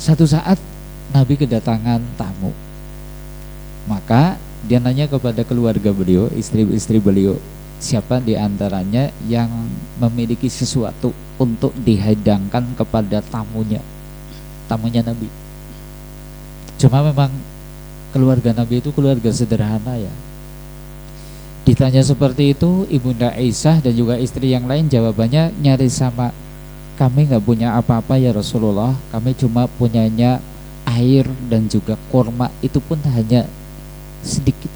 Satu saat Nabi kedatangan tamu, maka dia nanya kepada keluarga beliau, istri-istri beliau, siapa di antaranya yang memiliki sesuatu untuk dihidangkan kepada tamunya Nabi. Cuma memang keluarga Nabi itu keluarga sederhana ya. Ditanya seperti itu, Ibunda Aisyah dan juga istri yang lain jawabannya nyaris sama. Kami nggak punya apa-apa ya Rasulullah, kami cuma punyanya air dan juga kurma, itu pun hanya sedikit,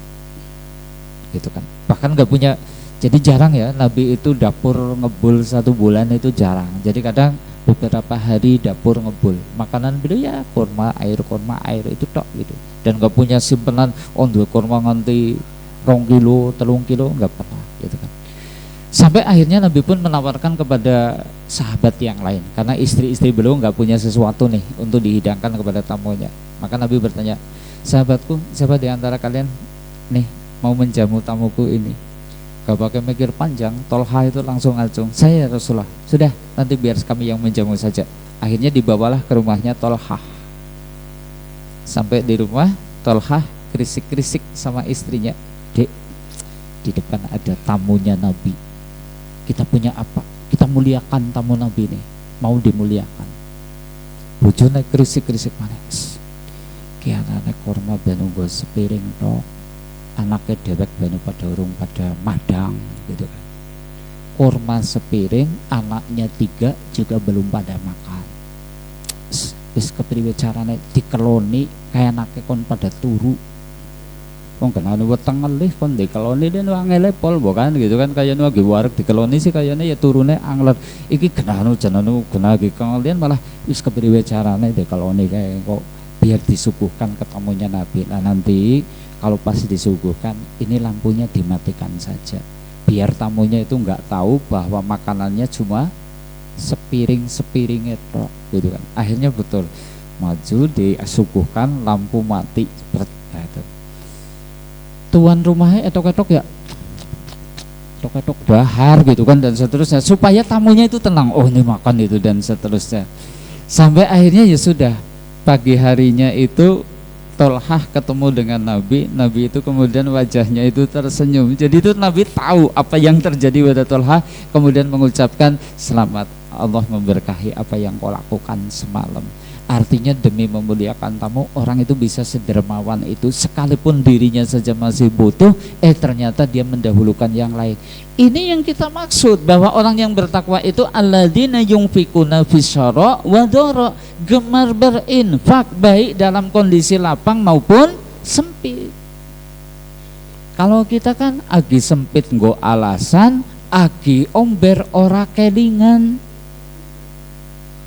gitu kan. Bahkan nggak punya, jadi jarang ya Nabi itu dapur ngebul 1 bulan itu jarang. Jadi kadang beberapa hari dapur ngebul, makanan beliau ya kurma air itu tok gitu. Dan nggak punya simpenan dua kurma nganti 2 kilo, 3 kilo, nggak pernah gitu kan. Sampai akhirnya Nabi pun menawarkan kepada sahabat yang lain, karena istri-istri beliau nggak punya sesuatu nih untuk dihidangkan kepada tamunya. Maka Nabi bertanya, sahabatku, siapa di antara kalian nih mau menjamu tamuku ini? Gak pakai mikir panjang, Tolha itu langsung ngacung, saya Rasulullah. Sudah, nanti biar kami yang menjamu saja. Akhirnya dibawalah ke rumahnya Tolha. Sampai di rumah Tolha krisik-krisik sama istrinya, Dek, di depan ada tamunya Nabi. Kita punya apa? Kita muliakan tamu Nabi nih, mau dimuliakan. Bojone krisik-krisik manis. Kianane kurma ben nggo sepiring tok. Anaknya dewek ben pada urung pada madang gitu kan. Kurma sepiring, anaknya 3 juga belum pada makan. Wis kepriwe carane dikeloni kaya anake kon pada turu. Wong kena weteng ngelih kon dikeloni den angel pol bukan gitu kan, kaya nu lagi wareg dikeloni sih kayane ya turune angler. Iki genah jenenge genah iki kalian malah wis kepriwe carane dikeloni kae kok biar disuguhkan ke tamunya Nabi. Nah nanti kalau pas disuguhkan ini lampunya dimatikan saja biar tamunya itu nggak tahu bahwa makanannya cuma sepiring itu gitu kan. Akhirnya betul maju disuguhkan, lampu mati seperti itu. Tuan rumahnya etok-etok ya, etok-etok bahar gitu kan, dan seterusnya supaya tamunya itu tenang, oh ini makan itu dan seterusnya. Sampai akhirnya ya sudah, pagi harinya itu Tolhah ketemu dengan Nabi. Nabi itu kemudian wajahnya itu tersenyum. Jadi itu Nabi tahu apa yang terjadi pada Tolhah, kemudian mengucapkan selamat, Allah memberkahi apa yang kau lakukan semalam. Artinya demi memuliakan tamu, orang itu bisa sedermawan itu, sekalipun dirinya saja masih butuh, ternyata dia mendahulukan yang lain. Ini yang kita maksud, bahwa orang yang bertakwa itu alladzina yunfikuna fisyara wa dara, gemar berinfak baik dalam kondisi lapang maupun sempit. Kalau kita kan agi sempit nggo alasan, agi omber ora kelingan.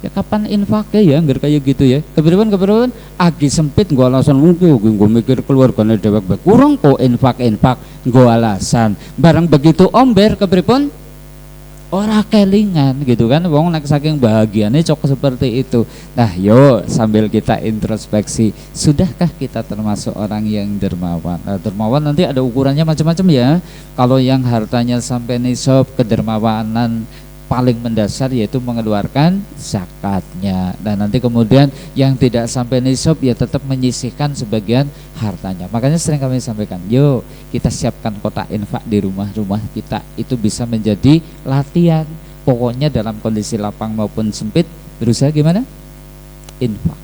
Ya kapan infaknya ya, nggak kayak gitu ya. Keberatan agi sempit nggo alasan mungkin nggo mikir keluargane dhewek kurang kok infak nggo alasan. Barang begitu omber keberatan ora kelingan gitu kan. Wong nek saking bahagiane cok seperti itu. Nah, yo sambil kita introspeksi, sudahkah kita termasuk orang yang dermawan? Nah, dermawan nanti ada ukurannya macam-macam ya. Kalau yang hartanya sampai nisab, kedermawanan paling mendasar yaitu mengeluarkan zakatnya. Dan nanti kemudian yang tidak sampai nisab ya tetap menyisihkan sebagian hartanya. Makanya sering kami sampaikan, yuk kita siapkan kotak infak di rumah-rumah kita. Itu bisa menjadi latihan. Pokoknya dalam kondisi lapang maupun sempit, berusaha gimana? Infak.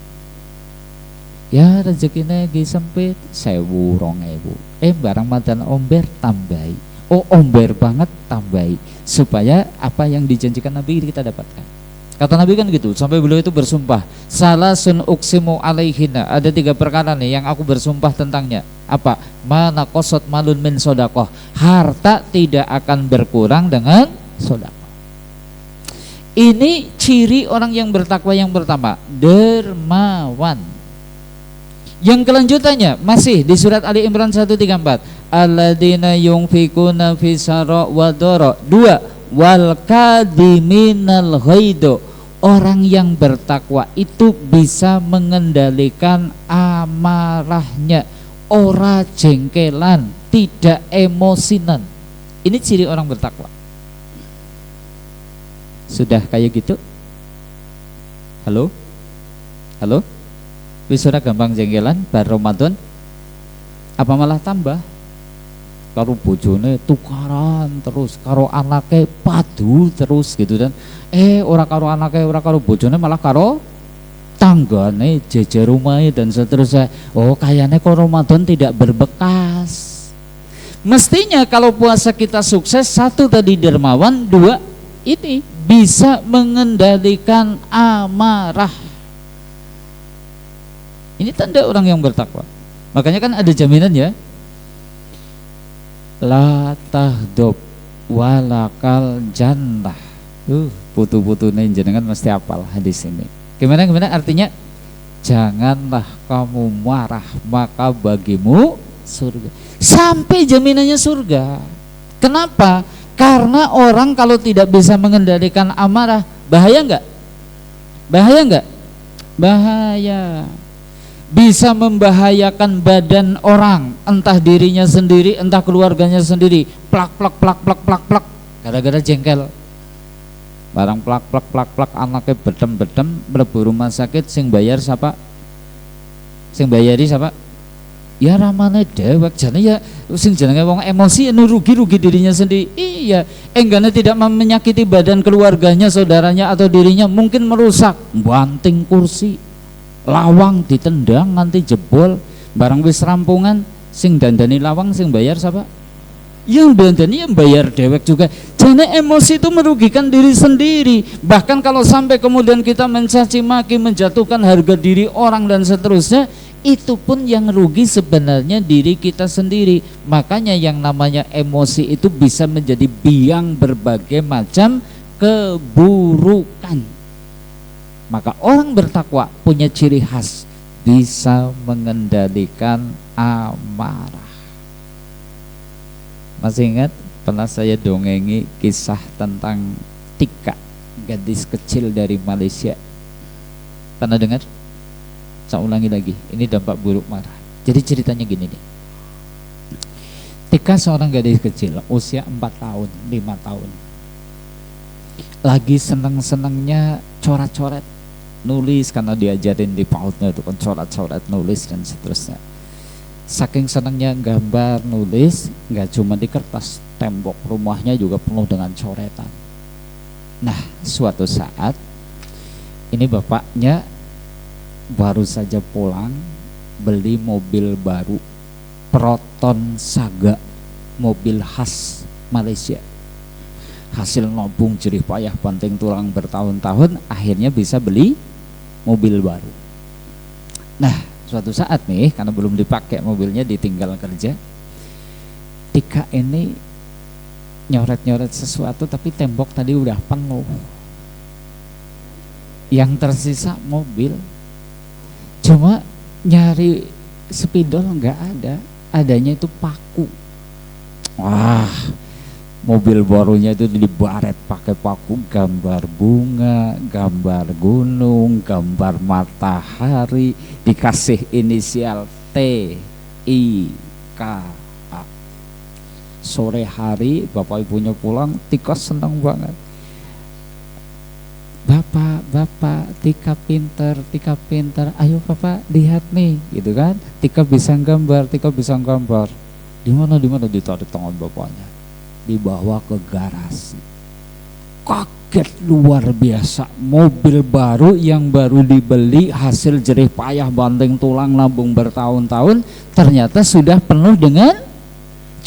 Ya rezekinya lagi sempit 1.000, 2.000. Barang madan omber tambahi. Oh omber banget tambahi, supaya apa yang dijanjikan Nabi kita dapatkan. Kata Nabi kan gitu, sampai beliau itu bersumpah, salasun uksimu alaihina, ada 3 perkara nih yang aku bersumpah tentangnya. Apa? Mana kosot malun min sodakoh, harta tidak akan berkurang dengan sodakoh. Ini ciri orang yang bertakwa yang pertama, dermawan. Yang kelanjutannya masih di surat Ali Imran 134, alladzina yunfikuna fisara wa dara. 2, wal kadiminal ghaido. Orang yang bertakwa itu bisa mengendalikan amarahnya, ora jengkelan, tidak emosinan. Ini ciri orang bertakwa. Sudah kayak gitu? Halo? Halo? Wis ora gampang jengkelan bar Ramadan apa malah tambah karo bojone tukaran terus, karo anake padu terus gitu dan ora karo anake, ora karo bojone, malah karo tanggane, jejer rumahnya dan seterusnya. Oh, kayaknya kok Ramadan tidak berbekas. Mestinya kalau puasa kita sukses, satu tadi dermawan, dua ini bisa mengendalikan amarah. Ini tanda orang yang bertakwa. Makanya kan ada jaminan ya, la tahdub walakal jannah. Putu-putune jenengan mesti hafal hadis ini. Gimana artinya? Janganlah kamu marah, maka bagimu surga. Sampai jaminannya surga. Kenapa? Karena orang kalau tidak bisa mengendalikan amarah, bahaya enggak? Bahaya enggak? Bahaya. Bisa membahayakan badan orang, entah dirinya sendiri, entah keluarganya sendiri. Plak plak plak plak plak plak, gara-gara jengkel. Barang plak plak plak plak, anaknya bedem mlebu rumah sakit, sing bayar siapa? Sing bayari siapa? Ya ramane dewek, jane ya sing jenenge wong emosi anu rugi dirinya sendiri. Iya, enggaknya tidak menyakiti badan keluarganya, saudaranya atau dirinya, mungkin merusak, banting kursi, lawang ditendang nanti jebol, barang wis rampungan, sing dandani lawang sing bayar siapa? Yang dandani yang bayar dewek juga. Jadi emosi itu merugikan diri sendiri. Bahkan kalau sampai kemudian kita mencaci maki, menjatuhkan harga diri orang dan seterusnya, itu pun yang rugi sebenarnya diri kita sendiri. Makanya yang namanya emosi itu bisa menjadi biang berbagai macam keburukan. Maka orang bertakwa punya ciri khas, bisa mengendalikan amarah. Masih ingat pernah saya dongengi kisah tentang Tika, gadis kecil dari Malaysia. Pernah dengar? Saya ulangi lagi, ini dampak buruk marah. Jadi ceritanya gini nih. Tika seorang gadis kecil, usia 4 tahun, 5 tahun. Lagi seneng-senengnya coret-coret, nulis, karena diajarin di PAUD-nya itu kan coret-coret, nulis dan seterusnya. Saking senangnya gambar, nulis, nggak cuma di kertas, tembok rumahnya juga penuh dengan coretan. Nah, suatu saat ini bapaknya baru saja pulang beli mobil baru, Proton Saga, mobil khas Malaysia. Hasil nabung jerih payah banting tulang bertahun-tahun, akhirnya bisa beli mobil baru. Nah, suatu saat nih, karena belum dipakai mobilnya, ditinggal kerja, Tika ini nyoret-nyoret sesuatu, tapi tembok tadi udah penuh. Yang tersisa mobil. Cuma nyari spidol nggak ada, adanya itu paku. Wah, mobil barunya itu dibaret pakai paku, gambar bunga, gambar gunung, gambar matahari, dikasih inisial T I K A. Sore hari bapak ibunya pulang, Tika senang banget. Bapak, Tika pinter, ayo bapak lihat nih, gitu kan? Tika bisa gambar. Di mana ditarik tangan bapaknya, dibawa ke garasi. Kaget luar biasa, mobil baru yang baru dibeli, hasil jerih payah banting tulang nabung bertahun-tahun, ternyata sudah penuh dengan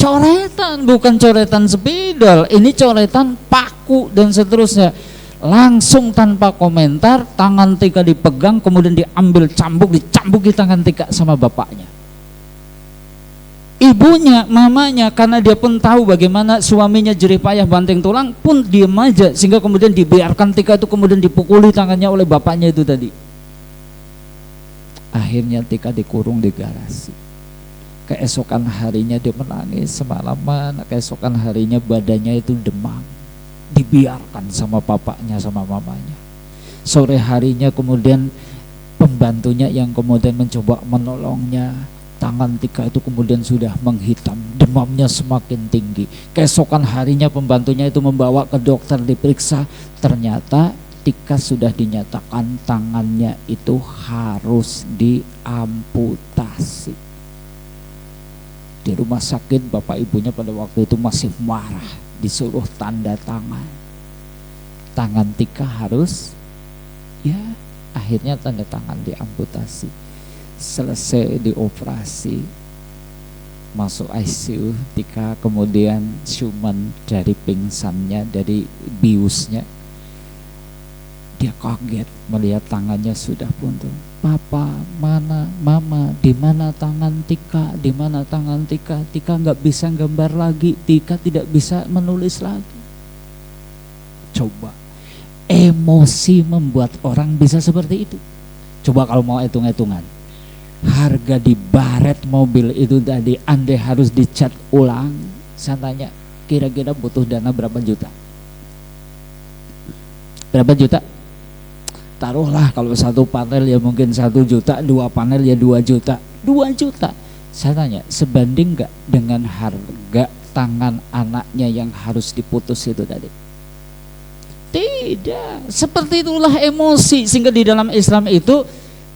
coretan. Bukan coretan spidol, ini coretan paku dan seterusnya. Langsung tanpa komentar, tangan Tika dipegang, kemudian diambil cambuk, dicambuki tangan Tika sama bapaknya. Ibunya, mamanya, karena dia pun tahu bagaimana suaminya jerih payah banting tulang, pun diam aja, sehingga kemudian dibiarkan Tika itu kemudian dipukuli tangannya oleh bapaknya itu tadi. Akhirnya Tika dikurung di garasi. Keesokan harinya dia menangis semalaman, keesokan harinya badannya itu demam, dibiarkan sama bapaknya sama mamanya. Sore harinya kemudian pembantunya yang kemudian mencoba menolongnya, tangan Tika itu kemudian sudah menghitam, demamnya semakin tinggi. Keesokan harinya pembantunya itu membawa ke dokter, diperiksa, ternyata ketika sudah dinyatakan tangannya itu harus diamputasi. Di rumah sakit bapak ibunya pada waktu itu masih marah, disuruh tanda tangan. Tangan Tika harus, ya akhirnya tanda tangan diamputasi. Selesai dioperasi, masuk ICU, Tika kemudian ciuman dari pingsannya, dari biusnya. Dia kaget melihat tangannya sudah buntu. Papa, mana, mama, di mana tangan Tika? Di mana tangan Tika? Tika nggak bisa gambar lagi, Tika tidak bisa menulis lagi. Coba, emosi membuat orang bisa seperti itu. Coba kalau mau hitung-hitungan, harga di baret mobil itu tadi andai harus dicat ulang, saya tanya, kira-kira butuh dana berapa juta? Berapa juta? Taruhlah kalau satu panel ya mungkin 1 juta, 2 panel ya 2 juta. 2 juta. Saya tanya, sebanding enggak dengan harga tangan anaknya yang harus diputus itu tadi? Tidak. Seperti itulah emosi, sehingga di dalam Islam itu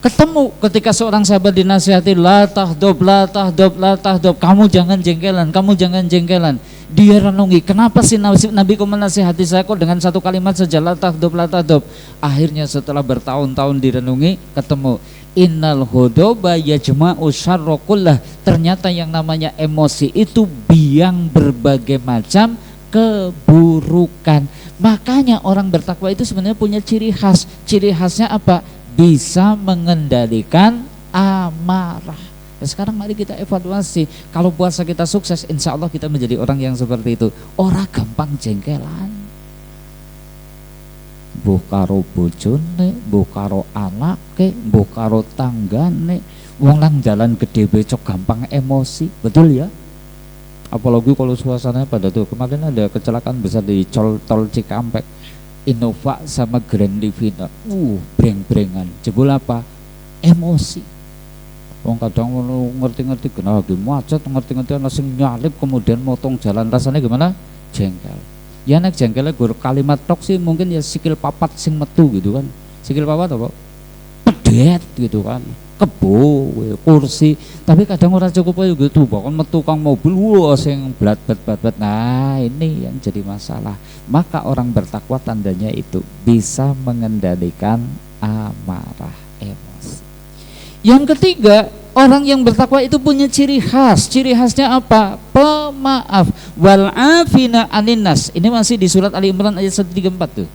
ketemu ketika seorang sahabat dinasihati, la tahdab, la tahdab, la tahdab, kamu jangan jengkelan, kamu jangan jengkelan. Dia renungi, kenapa sih Nabi kok menasihati saya kok dengan satu kalimat saja, la tahdab, la tahdab. Akhirnya setelah bertahun-tahun direnungi, ketemu, innal hudoba yajma'u syarra kullah. Ternyata yang namanya emosi itu biang berbagai macam keburukan. Makanya orang bertakwa itu sebenarnya punya ciri khas. Ciri khasnya apa? Bisa mengendalikan amarah. Nah, sekarang mari kita evaluasi. Kalau puasa kita sukses, insya Allah kita menjadi orang yang seperti itu. Orang gampang jengkelan. Mbok karo bojone, mbok karo anake, mbok karo tanggane. Wong nang jalan gede becok gampang emosi, betul ya? Apalagi kalau suasananya pada tuh. Kemarin ada kecelakaan besar di tol Cikampek. Innova sama Grand Livina, breng-brengan. Jebul apa? Emosi. Wong kadang ngerti-ngerti kenal lagi macet, ngerti-ngerti langsung nyalip kemudian motong jalan, rasanya gimana? Jengkel. Ya nek jengkelnya gur kalimat tok sih mungkin ya sikil papat sing metu gitu kan. Sikil papat apa? Pedet gitu kan. Kebo, kursi. Tapi kadang orang cukup aja gitu, bahkan metu kang mobil wah sing blat-blat. Nah, ini yang jadi masalah. Maka orang bertakwa tandanya itu bisa mengendalikan amarah, emosi. Yang ketiga, orang yang bertakwa itu punya ciri khas. Ciri khasnya apa? Pemaaf. Wal afina aninnas. Ini masih di surat Ali Imran ayat 134 tuh.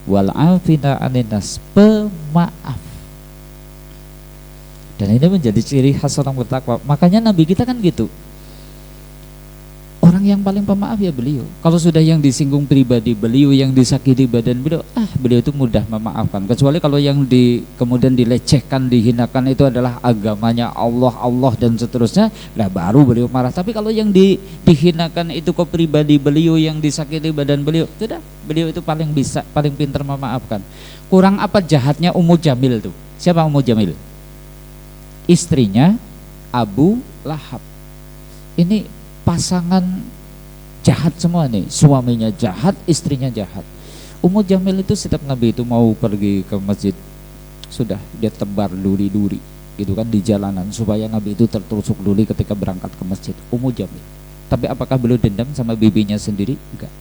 Wal afina aninnas, pemaaf. Dan ini menjadi ciri khas orang bertakwa. Makanya Nabi kita kan gitu. Orang yang paling pemaaf ya beliau. Kalau sudah yang disinggung pribadi beliau, yang disakiti badan beliau, beliau itu mudah memaafkan. Kecuali kalau yang kemudian dilecehkan, dihinakan itu adalah agamanya Allah dan seterusnya, lah baru beliau marah. Tapi kalau yang dihinakan itu ke pribadi beliau, yang disakiti badan beliau, sudah beliau itu paling bisa, paling pintar memaafkan. Kurang apa jahatnya Ummu Jamil tuh? Siapa Ummu Jamil? Istrinya Abu Lahab. Ini pasangan jahat semua nih, suaminya jahat, istrinya jahat. Ummu Jamil itu setiap Nabi itu mau pergi ke masjid, sudah dia tebar duri-duri gitu kan di jalanan supaya Nabi itu tertusuk duri ketika berangkat ke masjid. Ummu Jamil. Tapi apakah beliau dendam sama bibinya sendiri? Enggak.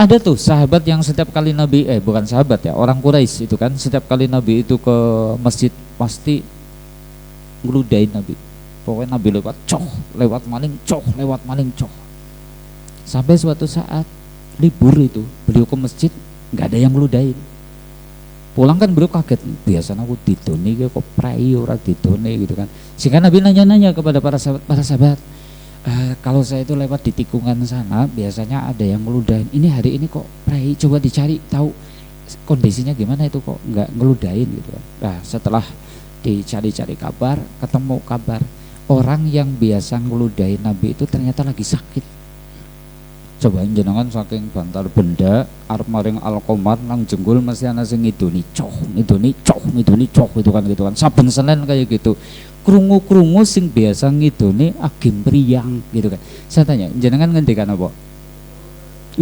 Ada tuh sahabat yang setiap kali Nabi, bukan sahabat ya, orang Quraisy itu kan, setiap kali Nabi itu ke masjid pasti ngeludain Nabi. Pokoknya Nabi lewat lewat maling, sampai suatu saat libur itu beliau ke masjid nggak ada yang ngeludain. Pulang kan beliau kaget, biasanya aku didoni kok prai ora didoni gitu kan. Sehingga Nabi nanya-nanya kepada para sahabat, kalau saya itu lewat di tikungan sana biasanya ada yang ngeludain. Ini hari ini kok prai, coba dicari tahu kondisinya gimana itu kok nggak ngeludain gitu kan. Nah, setelah dicari-cari kabar, ketemu kabar orang yang biasa ngeludahin Nabi itu ternyata lagi sakit. Coba jenengan saking bantar benda arep maring Alqomar nang jenggul mesti ana sing ngidoni coh itu kan saben Senin kayak gitu. Krungu-krungu sing biasa ngidoni agim priyang gitu kan. Saya tanya, jenengan ngendikan apa?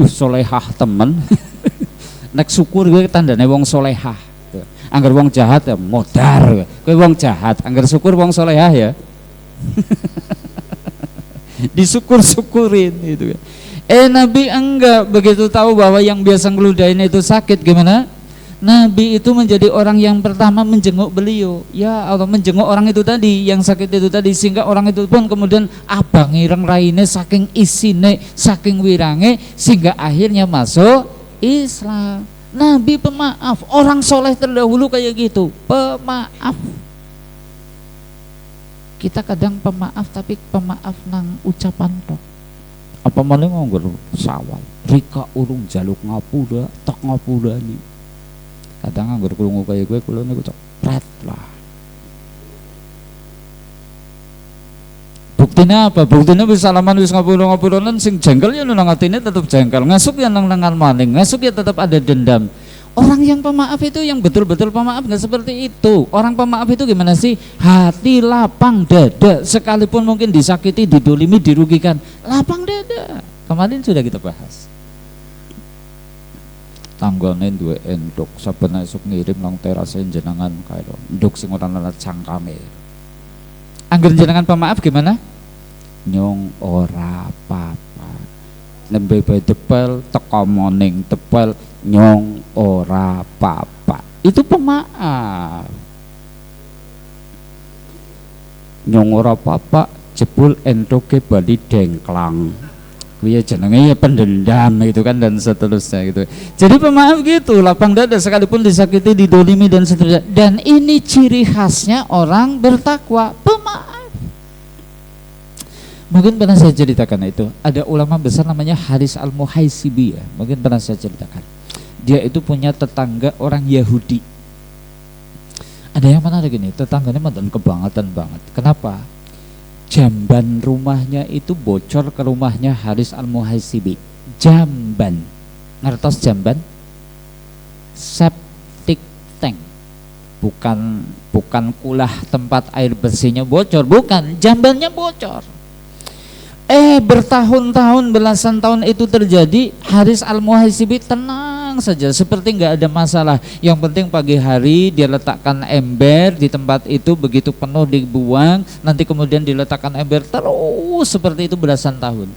Solehah temen. nek syukur kuwi tandane wong solehah. Angger wong jahat ya modar, kowe wong jahat, angger syukur wong solehah ya. Disyukur-syukurin gitu. Nabi enggak, begitu tahu bahwa yang biasa ngeludahin itu sakit gimana? Nabi itu menjadi orang yang pertama menjenguk beliau. Ya Allah, menjenguk orang itu tadi yang sakit itu tadi, sehingga orang itu pun kemudian abang ireng raine saking isine, saking wirange, sehingga akhirnya masuk Islam. Nabi pemaaf, orang soleh terdahulu kayak gitu, pemaaf. Kita kadang pemaaf tapi pemaaf nang ucapan tok. Apa malah nganggur sawal, rika urung jaluk ngapura, tak ngapura nih. Kadang nganggur krungu kaya gue kula niku cepret lah. Buktinya apa? Buktinya wis salaman wis ngapura-ngapuronan sing jengkel ya nang atine tetep jengkel. Ngasuk ya nang nangan maling, ngasuk ya tetap ada dendam. Orang yang pemaaf itu yang betul-betul pemaaf nggak seperti itu. Orang pemaaf itu gimana sih? Hati lapang dada, sekalipun mungkin disakiti, didolimi, dirugikan, lapang dada. Kemarin sudah kita bahas. Tanggane duwe endok, saben esuk ngirim nang terase jenengan kae lho. Endok sing ora ana cangkame. Angger jenengan pemaaf gimana? Nyong ora apa-apa. Nembe bae tepel teko moning tepel nyong ora apa-apa. Itu pemaaf. Nyong ora apa-apa, jebul endoke bali dengklang. Ya jenenge ya pendendam gitu kan, dan seterusnya gitu. Jadi pemaaf gitu, lapang dada sekalipun disakiti, didolimi dan seterusnya. Dan ini ciri khasnya orang bertakwa, pemaaf. Mungkin pernah saya ceritakan itu. Ada ulama besar namanya Haris Al-Muhaisibi ya. Mungkin pernah saya ceritakan. Dia itu punya tetangga orang Yahudi. Ada yang menarik ini, tetangganya mantan kebangetan banget. Kenapa? Jamban rumahnya itu bocor ke rumahnya Haris Al-Muhaisibi. Jamban, ngertos jamban? Septic tank, bukan kulah tempat air bersihnya bocor, bukan, jambannya bocor. Bertahun-tahun, belasan tahun itu terjadi. Haris Al-Muhaisibi tenang saja, seperti nggak ada masalah. Yang penting pagi hari dia letakkan ember di tempat itu, begitu penuh dibuang, nanti kemudian diletakkan ember terus seperti itu belasan tahun.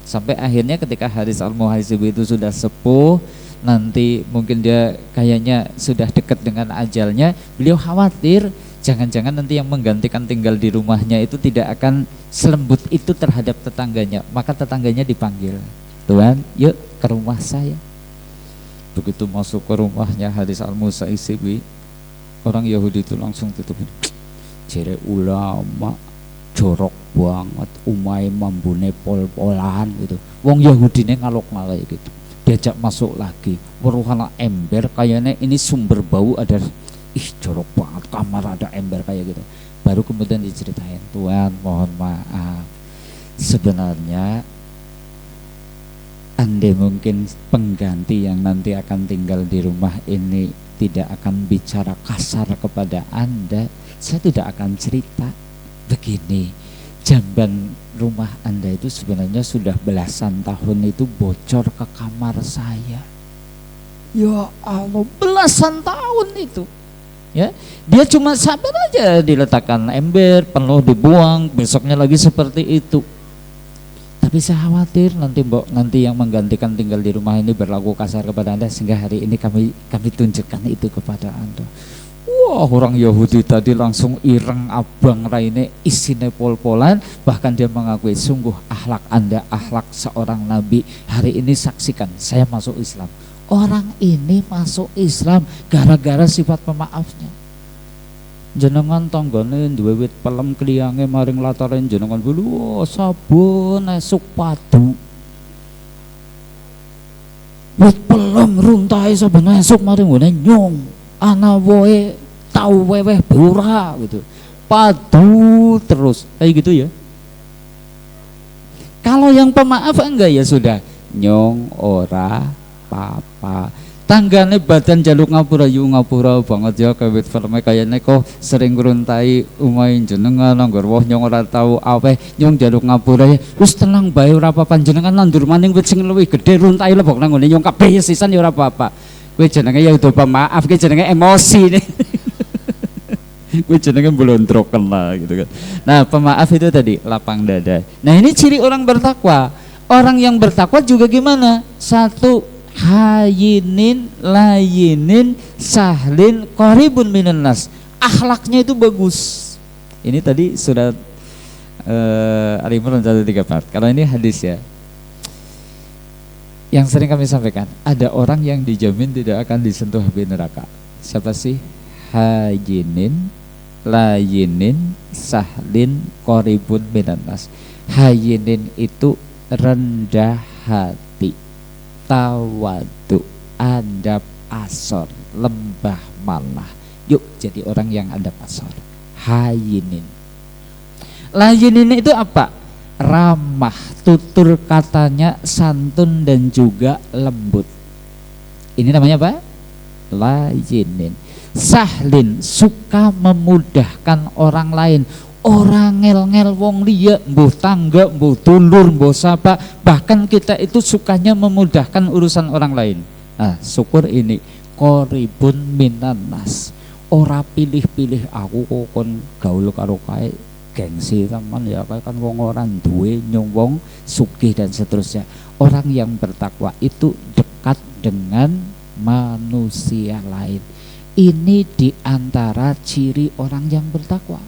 Sampai akhirnya ketika Haris Al-Muhaisibi itu sudah sepuh, nanti mungkin dia kayaknya sudah dekat dengan ajalnya, beliau khawatir jangan-jangan nanti yang menggantikan tinggal di rumahnya itu tidak akan selembut itu terhadap tetangganya. Maka tetangganya dipanggil, Tuan, yuk ke rumah saya. Begitu masuk ke rumahnya Haris Al-Muhaisibi, orang Yahudi itu langsung tutupin. Jere ulama jorok banget, umai mambune pol-polan gitu. Wong Yahudine ngalok-ngalok gitu. Diajak masuk lagi, meruhana ember, kayaknya ini sumber bau ada. Ih jorok banget, kamar ada ember kayak gitu. Baru kemudian diceritain, Tuan mohon maaf, sebenarnya Anda mungkin pengganti yang nanti akan tinggal di rumah ini tidak akan bicara kasar kepada Anda. Saya tidak akan cerita. Begini, jamban rumah Anda itu sebenarnya sudah belasan tahun itu bocor ke kamar saya. Ya Allah, belasan tahun itu. Ya, dia cuma sabar aja, diletakkan ember, penuh dibuang, besoknya lagi seperti itu. Tapi saya khawatir nanti yang menggantikan tinggal di rumah ini berlaku kasar kepada Anda, sehingga hari ini kami tunjukkan itu kepada Anda. Wah, orang Yahudi tadi langsung ireng abang raine isine pol-polan, bahkan dia mengakui sungguh akhlak Anda akhlak seorang nabi. Hari ini saksikan saya masuk Islam. Orang ini masuk Islam gara-gara sifat pemaafnya. Jenengan tanggane duwe wit pelem kliyange maring lataren jenengan dulu sabun esuk padu. Wit pelem runtahe sabun esuk maring ngene nyong. Ana woe tau weweh bura gitu. Padu terus kayak gitu ya. Kalau yang pemaaf enggak ya sudah nyong ora apa-apa. Tanggane badan jaluk ngapura yu ngapura banget ya kawit filme kayaknya kok sering ngruntai umahe jenengan anggar woh nyong ora tau aweh nyong jaluk ngapura ya wis tenang bae ora apa-apa jenengan nandur maning wit sing luwih gedhe runtai lebok nang ngene nyong kabeh sisan ya ora apa-apa. Kowe jenenge ya udah pemaaf, kowe jenenge emosi nih. Kowe jenenge blondroken lah gitu kan. Nah, pemaaf itu tadi lapang dada. Nah, ini ciri orang bertakwa. Orang yang bertakwa juga gimana? Satu, hayinin, layinin, sahlin, qaribun minan nas. Akhlaknya itu bagus. Ini tadi surat Ali Imran 134. Kalau ini hadis ya. Yang sering kami sampaikan, ada orang yang dijamin tidak akan disentuh api neraka. Siapa sih? Hayinin, layinin, sahlin, qaribun minan nas. Hayinin itu rendah hati, tawadu, adab asor, lembah malah. Yuk jadi orang yang adab asor. Hayinin. Layinin itu apa? Ramah, tutur katanya santun dan juga lembut. Ini namanya apa? Layinin. Sahlin, suka memudahkan orang lain. Orang ngel-ngel wong liya, mbuh tangga, mbuh dulur, mbuh sapa, bahkan kita itu sukanya memudahkan urusan orang lain. Nah, syukur ini qaribun minan nas. Ora pilih-pilih aku kok kon gaul karo kae gengsi teman ya kan wong orang duwe nyong wong sugih dan seterusnya. Orang yang bertakwa itu dekat dengan manusia lain. Ini diantara ciri orang yang bertakwa.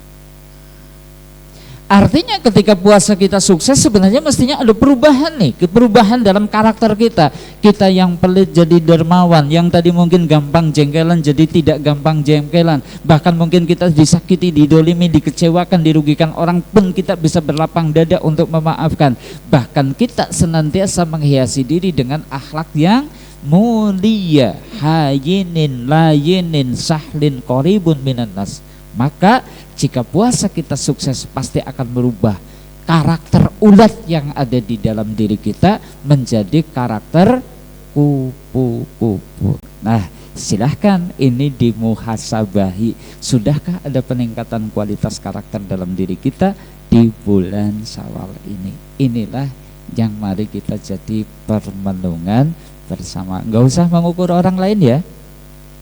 Artinya ketika puasa kita sukses sebenarnya mestinya ada perubahan nih, perubahan dalam karakter kita. Kita yang pelit jadi dermawan, yang tadi mungkin gampang jengkelan jadi tidak gampang jengkelan. Bahkan mungkin kita disakiti, didolimi, dikecewakan, dirugikan orang pun kita bisa berlapang dada untuk memaafkan. Bahkan kita senantiasa menghiasi diri dengan akhlak yang mulia, hayinin, layinin, sahlin, qaribun minan nas. Maka jika puasa kita sukses pasti akan merubah karakter ulat yang ada di dalam diri kita menjadi karakter kupu-kupu. Nah, silahkan ini dimuhasabahi. Sudahkah ada peningkatan kualitas karakter dalam diri kita di bulan Syawal ini? Inilah yang mari kita jadi permenungan bersama. Nggak usah mengukur orang lain ya.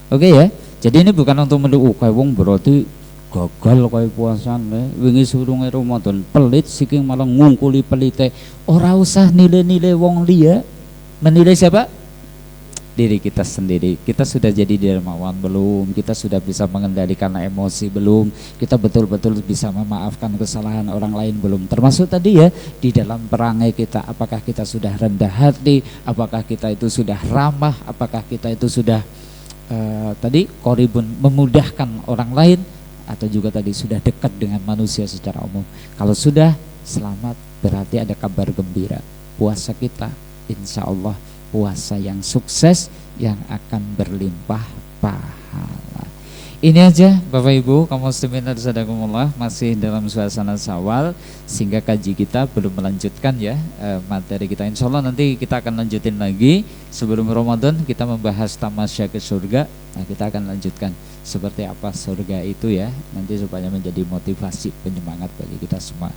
Oke ya. Jadi ini bukan untuk mendukung kayak wong berarti gagal kayak puasane wingi surunge Ramadan pelit siking malah ngungkuli pelite. Ora usah nilai-nilai wong liya. Menilai siapa? Diri kita sendiri. Kita sudah jadi dermawan belum? Kita sudah bisa mengendalikan emosi belum? Kita betul-betul bisa memaafkan kesalahan orang lain belum? Termasuk tadi ya di dalam perangai kita, apakah kita sudah rendah hati? Apakah kita itu sudah ramah? Apakah kita itu sudah tadi qaribun memudahkan orang lain? Atau juga tadi sudah dekat dengan manusia secara umum. Kalau sudah, selamat, berarti ada kabar gembira. Puasa kita insya Allah puasa yang sukses, yang akan berlimpah pahala. Ini aja Bapak Ibu kaum muslimin radhiyallahu masih dalam suasana Syawal, sehingga kaji kita belum melanjutkan ya materi kita. Insya Allah nanti kita akan lanjutin lagi sebelum Ramadan, kita membahas tamasya ke surga. Nah, kita akan lanjutkan seperti apa surga itu ya, nanti supaya menjadi motivasi penyemangat bagi kita semua.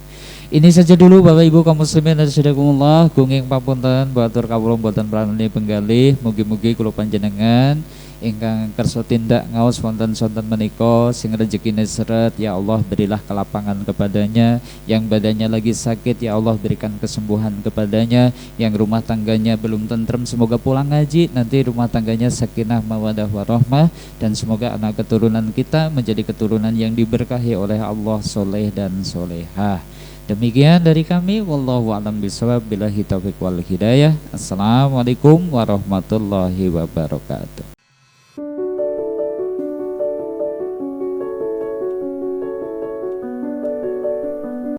Ini saja dulu Bapak Ibu kaum muslimin radhiyallahu gunging papunten batur kawula boten pranani penggalih, mugi-mugi kula panjenengan ingkang kersa tindak ngaos wonten sonten menika sing rezekine seret ya Allah berilah kelapangan kepadanya, yang badannya lagi sakit ya Allah berikan kesembuhan kepadanya, yang rumah tangganya belum tentrem semoga pulang ngaji nanti rumah tangganya sakinah mawadah warahmah, dan semoga anak keturunan kita menjadi keturunan yang diberkahi oleh Allah, soleh dan solehah. Demikian dari kami, wallahu a'lam bishawab, billahi taufiq wal hidayah. Assalamualaikum warahmatullahi wabarakatuh.